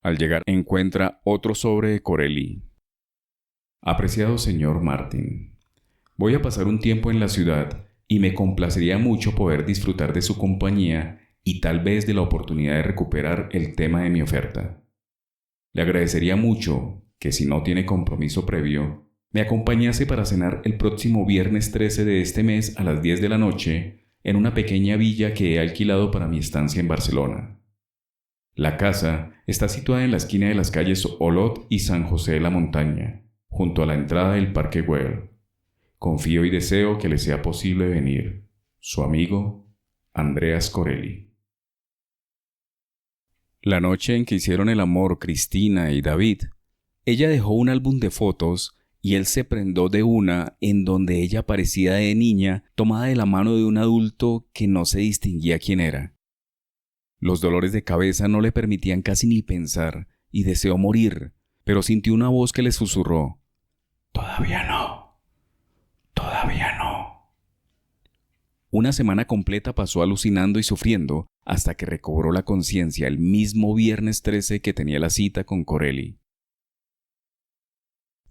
Al llegar encuentra otro sobre de Corelli. Apreciado señor Martín, voy a pasar un tiempo en la ciudad y me complacería mucho poder disfrutar de su compañía y tal vez de la oportunidad de recuperar el tema de mi oferta. Le agradecería mucho que, si no tiene compromiso previo, me acompañase para cenar el próximo viernes 13 de este mes a las 10 de la noche en una pequeña villa que he alquilado para mi estancia en Barcelona. La casa está situada en la esquina de las calles Olot y San José de la Montaña, junto a la entrada del Parque Güell. Confío y deseo que le sea posible venir. Su amigo, Andreas Corelli. La noche en que hicieron el amor Cristina y David, ella dejó un álbum de fotos y él se prendó de una en donde ella parecía de niña tomada de la mano de un adulto que no se distinguía quién era. Los dolores de cabeza no le permitían casi ni pensar y deseó morir, pero sintió una voz que le susurró: «Todavía no, todavía no». Una semana completa pasó alucinando y sufriendo hasta que recobró la conciencia el mismo viernes 13 que tenía la cita con Corelli.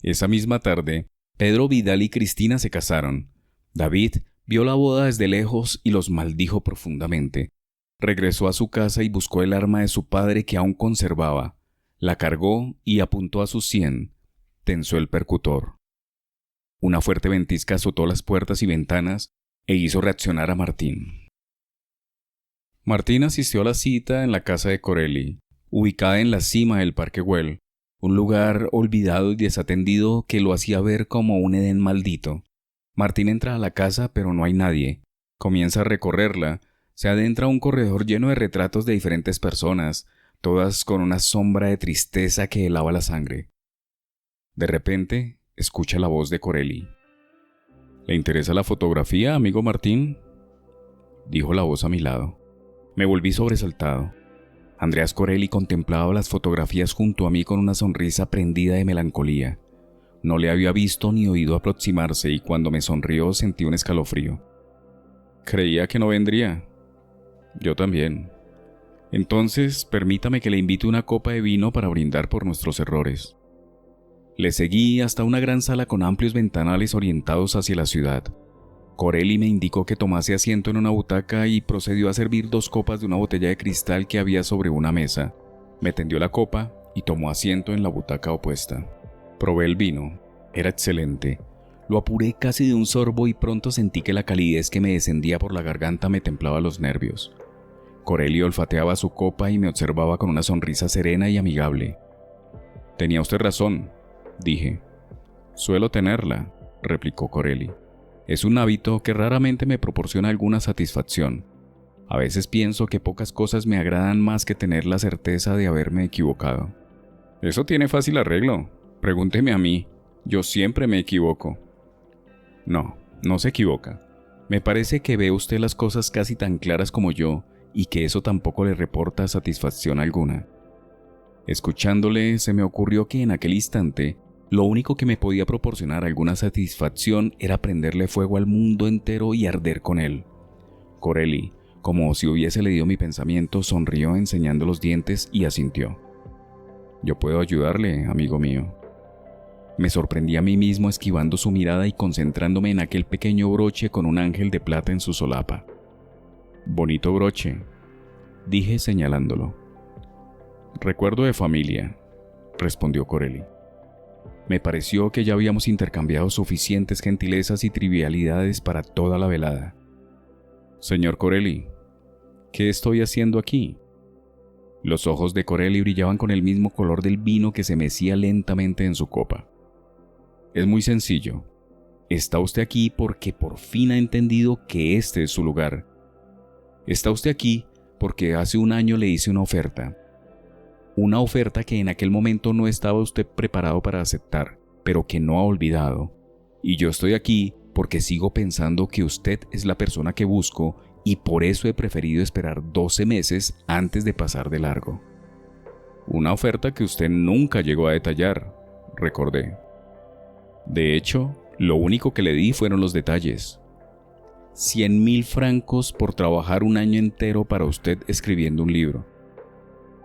Esa misma tarde, Pedro Vidal y Cristina se casaron. David vio la boda desde lejos y los maldijo profundamente. Regresó a su casa y buscó el arma de su padre que aún conservaba. La cargó y apuntó a su sien. Tensó el percutor. Una fuerte ventisca azotó las puertas y ventanas e hizo reaccionar a Martín. Martín asistió a la cita en la casa de Corelli, ubicada en la cima del Parque Güell, un lugar olvidado y desatendido que lo hacía ver como un Edén maldito. Martín entra a la casa, pero no hay nadie. Comienza a recorrerla. Se adentra a un corredor lleno de retratos de diferentes personas, todas con una sombra de tristeza que helaba la sangre. De repente, escucha la voz de Corelli. ¿Le interesa la fotografía, amigo Martín?, dijo la voz a mi lado. Me volví sobresaltado. Andreas Corelli contemplaba las fotografías junto a mí con una sonrisa prendida de melancolía. No le había visto ni oído aproximarse y cuando me sonrió sentí un escalofrío. Creía que no vendría. Yo también. Entonces, permítame que le invite una copa de vino para brindar por nuestros errores. Le seguí hasta una gran sala con amplios ventanales orientados hacia la ciudad. Corelli me indicó que tomase asiento en una butaca y procedió a servir 2 copas de una botella de cristal que había sobre una mesa. Me tendió la copa y tomó asiento en la butaca opuesta. Probé el vino. Era excelente. Lo apuré casi de un sorbo y pronto sentí que la calidez que me descendía por la garganta me templaba los nervios. Corelli olfateaba su copa y me observaba con una sonrisa serena y amigable. «Tenía usted razón», dije. «Suelo tenerla», replicó Corelli. «Es un hábito que raramente me proporciona alguna satisfacción. A veces pienso que pocas cosas me agradan más que tener la certeza de haberme equivocado». «Eso tiene fácil arreglo. Pregúnteme a mí. Yo siempre me equivoco». «No, no se equivoca. Me parece que ve usted las cosas casi tan claras como yo y que eso tampoco le reporta satisfacción alguna». Escuchándole, se me ocurrió que en aquel instante, lo único que me podía proporcionar alguna satisfacción era prenderle fuego al mundo entero y arder con él. Corelli, como si hubiese leído mi pensamiento, sonrió enseñando los dientes y asintió. «Yo puedo ayudarle, amigo mío». Me sorprendí a mí mismo esquivando su mirada y concentrándome en aquel pequeño broche con un ángel de plata en su solapa. «Bonito broche», dije señalándolo. «Recuerdo de familia», respondió Corelli. Me pareció que ya habíamos intercambiado suficientes gentilezas y trivialidades para toda la velada. «Señor Corelli, ¿qué estoy haciendo aquí?». Los ojos de Corelli brillaban con el mismo color del vino que se mecía lentamente en su copa. «Es muy sencillo. Está usted aquí porque por fin ha entendido que este es su lugar. Está usted aquí porque hace un año le hice una oferta. Una oferta que en aquel momento no estaba usted preparado para aceptar, pero que no ha olvidado. Y yo estoy aquí porque sigo pensando que usted es la persona que busco y por eso he preferido esperar 12 meses antes de pasar de largo». «Una oferta que usted nunca llegó a detallar», recordé. «De hecho, lo único que le di fueron los detalles. 100.000 francos por trabajar un año entero para usted escribiendo un libro».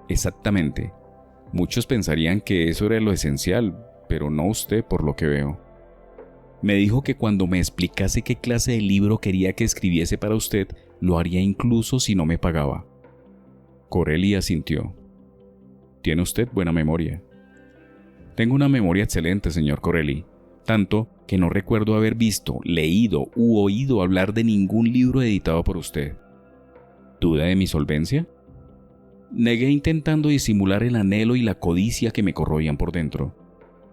«Exactamente. Muchos pensarían que eso era lo esencial, pero no usted por lo que veo». Me dijo que cuando me explicase qué clase de libro quería que escribiese para usted, lo haría incluso si no me pagaba. Corelli asintió. «Tiene usted buena memoria». «Tengo una memoria excelente, señor Corelli, tanto que no recuerdo haber visto, leído u oído hablar de ningún libro editado por usted». ¿Duda de mi solvencia? Negué intentando disimular el anhelo y la codicia que me corroían por dentro.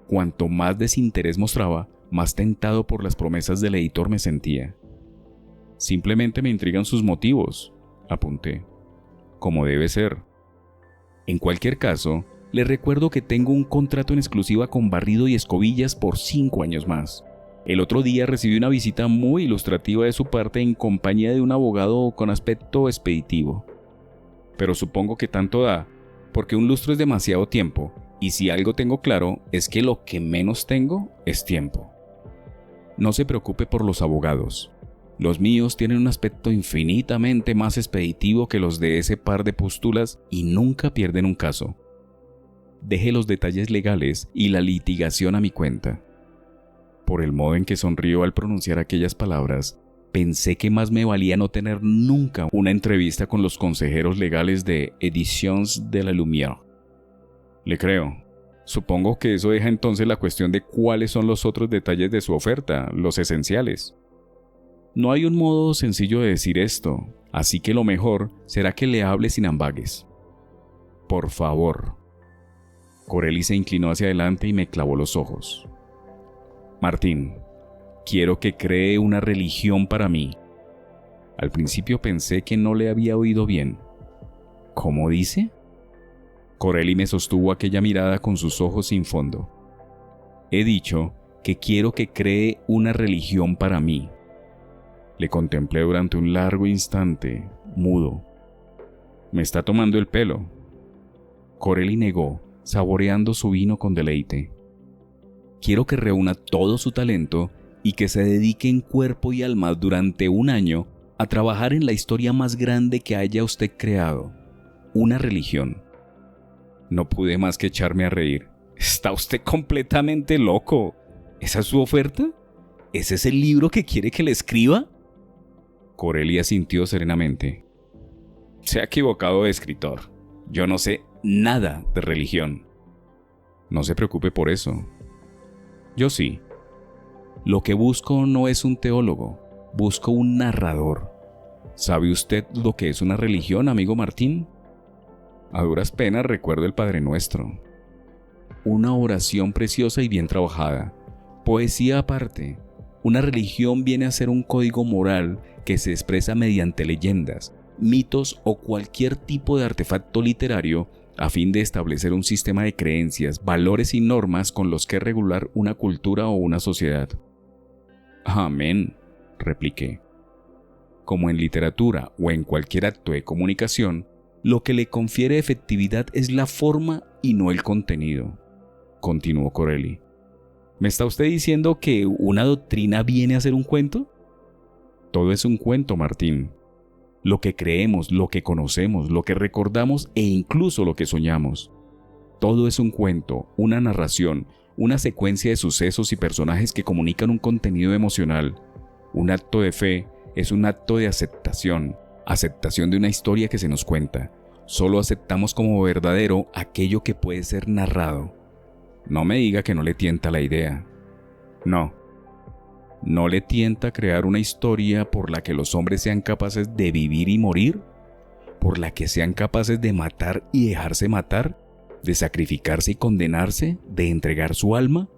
Cuanto más desinterés mostraba, más tentado por las promesas del editor me sentía. «Simplemente me intrigan sus motivos», apunté. «Como debe ser. En cualquier caso, le recuerdo que tengo un contrato en exclusiva con Barrido y Escobillas por 5 años más. El otro día recibí una visita muy ilustrativa de su parte en compañía de un abogado con aspecto expeditivo. Pero supongo que tanto da, porque un lustro es demasiado tiempo, y si algo tengo claro es que lo que menos tengo es tiempo. No se preocupe por los abogados. Los míos tienen un aspecto infinitamente más expeditivo que los de ese par de pústulas y nunca pierden un caso. Deje los detalles legales y la litigación a mi cuenta». Por el modo en que sonrió al pronunciar aquellas palabras, Pensé que más me valía no tener nunca una entrevista con los consejeros legales de Editions de la Lumière. Le creo. Supongo que eso deja entonces la cuestión de cuáles son los otros detalles de su oferta, los esenciales. No hay un modo sencillo de decir esto, así que lo mejor será que le hable sin ambages. Por favor. Corelli se inclinó hacia adelante y me clavó los ojos. Martín, quiero que cree una religión para mí. Al principio pensé que no le había oído bien. ¿Cómo dice? Corelli me sostuvo aquella mirada con sus ojos sin fondo. He dicho que quiero que cree una religión para mí. Le contemplé durante un largo instante, mudo. Me está tomando el pelo. Corelli negó, saboreando su vino con deleite. Quiero que reúna todo su talento y que se dedique en cuerpo y alma durante un año a trabajar en la historia más grande que haya usted creado, una religión. No pude más que echarme a reír. ¿Está usted completamente loco? ¿Esa es su oferta? ¿Ese es el libro que quiere que le escriba? Corelli asintió serenamente. Se ha equivocado de escritor. Yo no sé nada de religión. No se preocupe por eso. Yo sí. Lo que busco no es un teólogo, busco un narrador. ¿Sabe usted lo que es una religión, amigo Martín? A duras penas recuerdo el Padre Nuestro. Una oración preciosa y bien trabajada. Poesía aparte. Una religión viene a ser un código moral que se expresa mediante leyendas, mitos o cualquier tipo de artefacto literario a fin de establecer un sistema de creencias, valores y normas con los que regular una cultura o una sociedad. Amén, repliqué. Como en literatura o en cualquier acto de comunicación, lo que le confiere efectividad es la forma y no el contenido, continuó Corelli. ¿Me está usted diciendo que una doctrina viene a ser un cuento? Todo es un cuento, Martín. Lo que creemos, lo que conocemos, lo que recordamos e incluso lo que soñamos. Todo es un cuento, una narración, una secuencia de sucesos y personajes que comunican un contenido emocional. Un acto de fe es un acto de aceptación de una historia que se nos cuenta. Solo aceptamos como verdadero aquello que puede ser narrado. No me diga que no le tienta la idea. ¿No le tienta crear una historia por la que los hombres sean capaces de vivir y morir? ¿Por la que sean capaces de matar y dejarse matar? ¿De sacrificarse y condenarse? ¿De entregar su alma?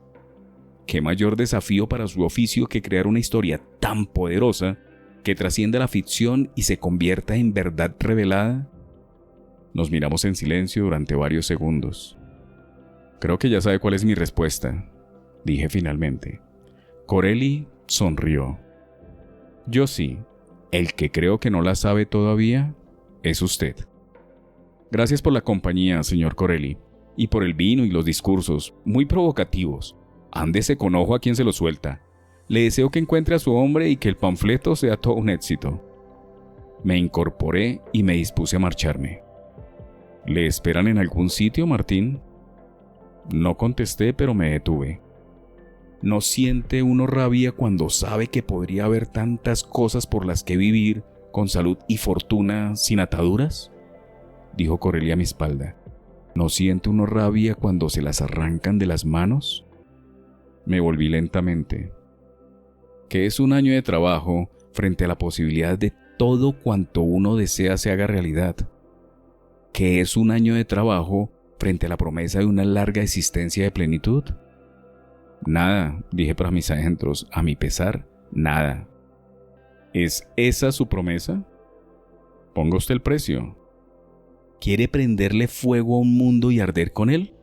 ¿Qué mayor desafío para su oficio que crear una historia tan poderosa que trascienda la ficción y se convierta en verdad revelada? Nos miramos en silencio durante varios segundos. Creo que ya sabe cuál es mi respuesta, dije finalmente. Corelli sonrió. Yo sí. El que creo que no la sabe todavía es usted. Gracias por la compañía, señor Corelli, y por el vino y los discursos, muy provocativos. Ándese con ojo a quien se lo suelta. Le deseo que encuentre a su hombre y que el panfleto sea todo un éxito. Me incorporé y me dispuse a marcharme. ¿Le esperan en algún sitio, Martín? No contesté, pero me detuve. ¿No siente uno rabia cuando sabe que podría haber tantas cosas por las que vivir con salud y fortuna sin ataduras? Dijo Corelli a mi espalda. ¿No siente uno rabia cuando se las arrancan de las manos? Me volví lentamente. ¿Qué es un año de trabajo frente a la posibilidad de todo cuanto uno desea se haga realidad? ¿Qué es un año de trabajo frente a la promesa de una larga existencia de plenitud? Nada, dije para mis adentros, a mi pesar, nada. ¿Es esa su promesa? Ponga usted el precio. ¿Quiere prenderle fuego a un mundo y arder con él?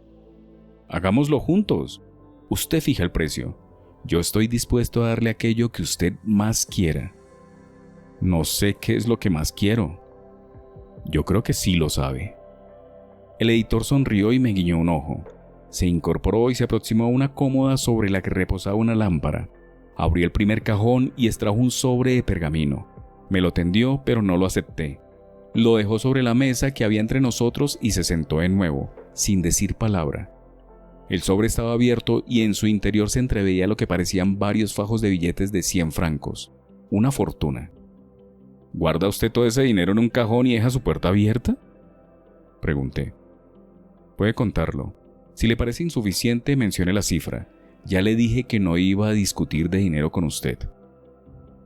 Hagámoslo juntos. Usted fija el precio. Yo estoy dispuesto a darle aquello que usted más quiera. No sé qué es lo que más quiero. Yo creo que sí lo sabe. El editor sonrió y me guiñó un ojo. Se incorporó y se aproximó a una cómoda sobre la que reposaba una lámpara. Abrió el primer cajón y extrajo un sobre de pergamino. Me lo tendió, pero no lo acepté. Lo dejó sobre la mesa que había entre nosotros y se sentó de nuevo, sin decir palabra. El sobre estaba abierto y en su interior se entreveía lo que parecían varios fajos de billetes de 100 francos. una fortuna. ¿Guarda usted todo ese dinero en un cajón y deja su puerta abierta?, pregunté. Puede contarlo. Si le parece insuficiente, mencione la cifra. Ya le dije que no iba a discutir de dinero con usted.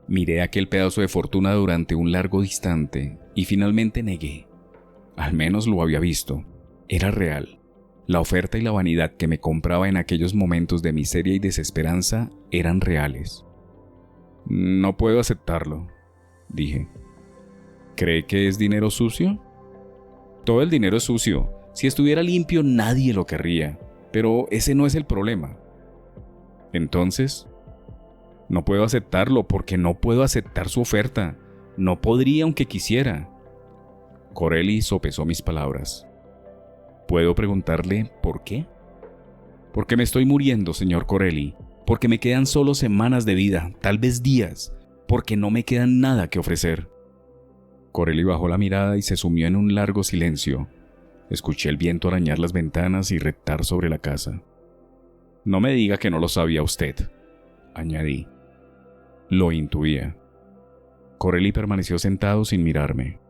Miré aquel pedazo de fortuna durante un largo instante y finalmente negué. Al menos lo había visto. Era real. La oferta y la vanidad que me compraba en aquellos momentos de miseria y desesperanza eran reales. No puedo aceptarlo, dije. ¿Cree que es dinero sucio? Todo el dinero es sucio. Si estuviera limpio nadie lo querría, pero ese no es el problema. Entonces, no puedo aceptarlo porque no puedo aceptar su oferta. No podría aunque quisiera. Corelli sopesó mis palabras. ¿Puedo preguntarle por qué? Porque me estoy muriendo, señor Corelli. Porque me quedan solo semanas de vida, tal vez días. Porque no me queda nada que ofrecer. Corelli bajó la mirada y se sumió en un largo silencio. Escuché el viento arañar las ventanas y reptar sobre la casa. No me diga que no lo sabía usted, añadí. Lo intuía. Corelli permaneció sentado sin mirarme.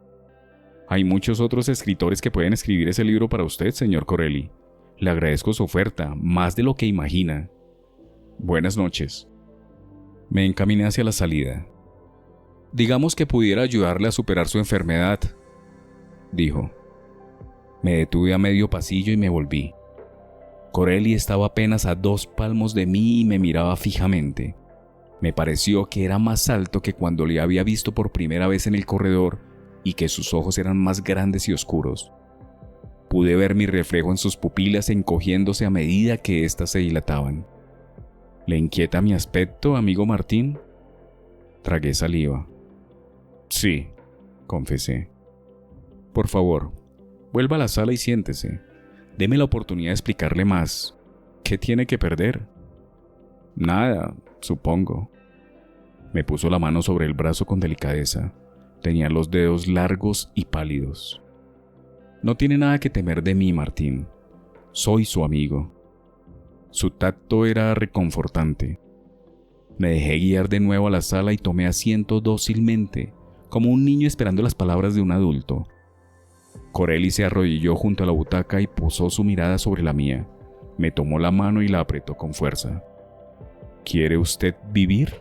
Hay muchos otros escritores que pueden escribir ese libro para usted, señor Corelli. Le agradezco su oferta, más de lo que imagina. Buenas noches. Me encaminé hacia la salida. Digamos que pudiera ayudarle a superar su enfermedad, dijo. Me detuve a medio pasillo y me volví. Corelli estaba apenas a 2 palmos de mí y me miraba fijamente. Me pareció que era más alto que cuando le había visto por primera vez en el corredor y que sus ojos eran más grandes y oscuros. Pude ver mi reflejo en sus pupilas encogiéndose a medida que éstas se dilataban. ¿Le inquieta mi aspecto, amigo Martín? Tragué saliva. Sí, confesé. Por favor, vuelva a la sala y siéntese. Deme la oportunidad de explicarle más. ¿Qué tiene que perder? Nada, supongo. Me puso la mano sobre el brazo con delicadeza. Tenía los dedos largos y pálidos. No tiene nada que temer de mí, Martín. Soy su amigo. Su tacto era reconfortante. Me dejé guiar de nuevo a la sala y tomé asiento dócilmente, como un niño esperando las palabras de un adulto. Corelli se arrodilló junto a la butaca y posó su mirada sobre la mía. Me tomó la mano y la apretó con fuerza. ¿Quiere usted vivir?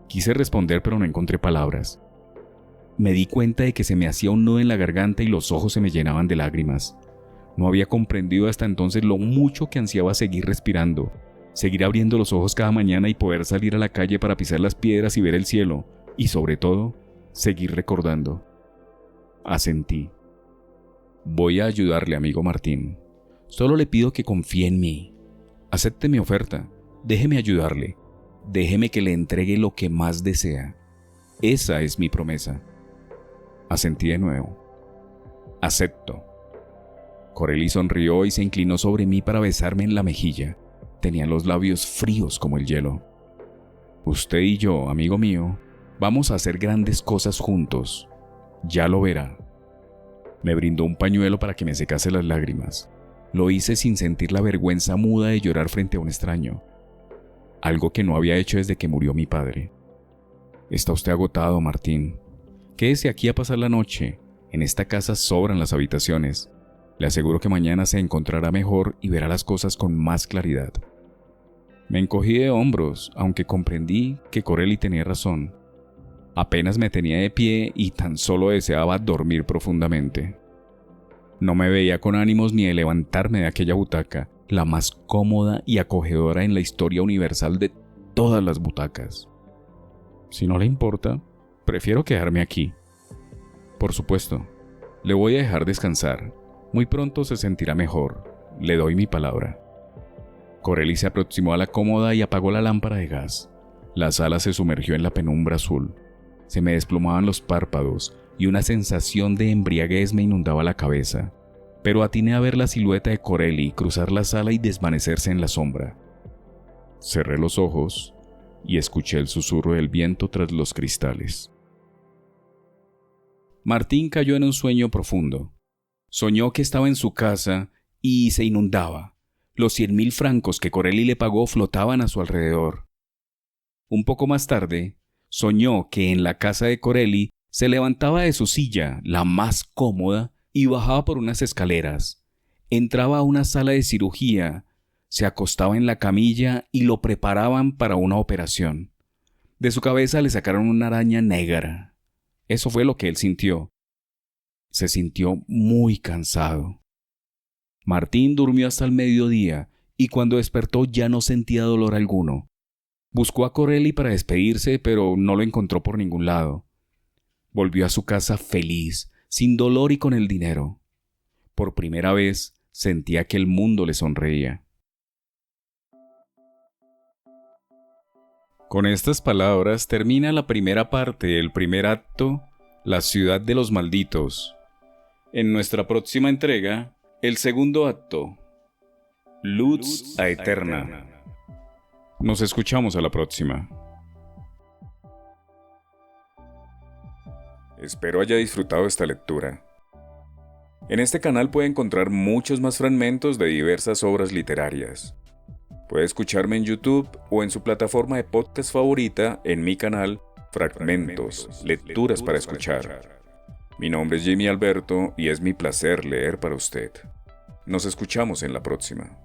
Quise responder, pero no encontré palabras. Me di cuenta de que se me hacía un nudo en la garganta y los ojos se me llenaban de lágrimas. No había comprendido hasta entonces lo mucho que ansiaba seguir respirando, seguir abriendo los ojos cada mañana y poder salir a la calle para pisar las piedras y ver el cielo, y sobre todo, seguir recordando. Asentí. Voy a ayudarle, amigo Martín. Solo le pido que confíe en mí. Acepte mi oferta. Déjeme ayudarle. Déjeme que le entregue lo que más desea. Esa es mi promesa. Asentí de nuevo. Acepto. Corelli sonrió y se inclinó sobre mí para besarme en la mejilla. Tenía los labios fríos como el hielo. Usted y yo, amigo mío, vamos a hacer grandes cosas juntos. Ya lo verá. Me brindó un pañuelo para que me secase las lágrimas. Lo hice sin sentir la vergüenza muda de llorar frente a un extraño. Algo que no había hecho desde que murió mi padre. Está usted agotado, Martín. Quédese aquí a pasar la noche. En esta casa sobran las habitaciones. Le aseguro que mañana se encontrará mejor y verá las cosas con más claridad. Me encogí de hombros, aunque comprendí que Corelli tenía razón. Apenas me tenía de pie y tan solo deseaba dormir profundamente. No me veía con ánimos ni de levantarme de aquella butaca, la más cómoda y acogedora en la historia universal de todas las butacas. Si no le importa, prefiero quedarme aquí. Por supuesto, le voy a dejar descansar. Muy pronto se sentirá mejor, le doy mi palabra. Corelli se aproximó a la cómoda y apagó la lámpara de gas. La sala se sumergió en la penumbra azul. Se me desplomaban los párpados y una sensación de embriaguez me inundaba la cabeza. Pero atiné a ver la silueta de Corelli cruzar la sala y desvanecerse en la sombra. Cerré los ojos y escuché el susurro del viento tras los cristales. Martín cayó en un sueño profundo. Soñó que estaba en su casa y se inundaba. Los 100.000 francos que Corelli le pagó flotaban a su alrededor. Un poco más tarde, Soñó que en la casa de Corelli se levantaba de su silla, la más cómoda, y bajaba por unas escaleras. Entraba a una sala de cirugía, se acostaba en la camilla y lo preparaban para una operación. De su cabeza le sacaron una araña negra. Eso fue lo que él sintió. Se sintió muy cansado. Martín durmió hasta el mediodía y cuando despertó ya no sentía dolor alguno. Buscó a Corelli para despedirse, pero no lo encontró por ningún lado. Volvió a su casa feliz, sin dolor y con el dinero. Por primera vez sentía que el mundo le sonreía. Con estas palabras termina la primera parte, el primer acto, La ciudad de los malditos. En nuestra próxima entrega, el segundo acto, Luz Aeterna. Nos escuchamos a la próxima. Espero haya disfrutado esta lectura. En este canal puede encontrar muchos más fragmentos de diversas obras literarias. Puede escucharme en YouTube o en su plataforma de podcast favorita en mi canal Fragmentos, Lecturas para Escuchar. Mi nombre es Jimmy Alberto y es mi placer leer para usted. Nos escuchamos en la próxima.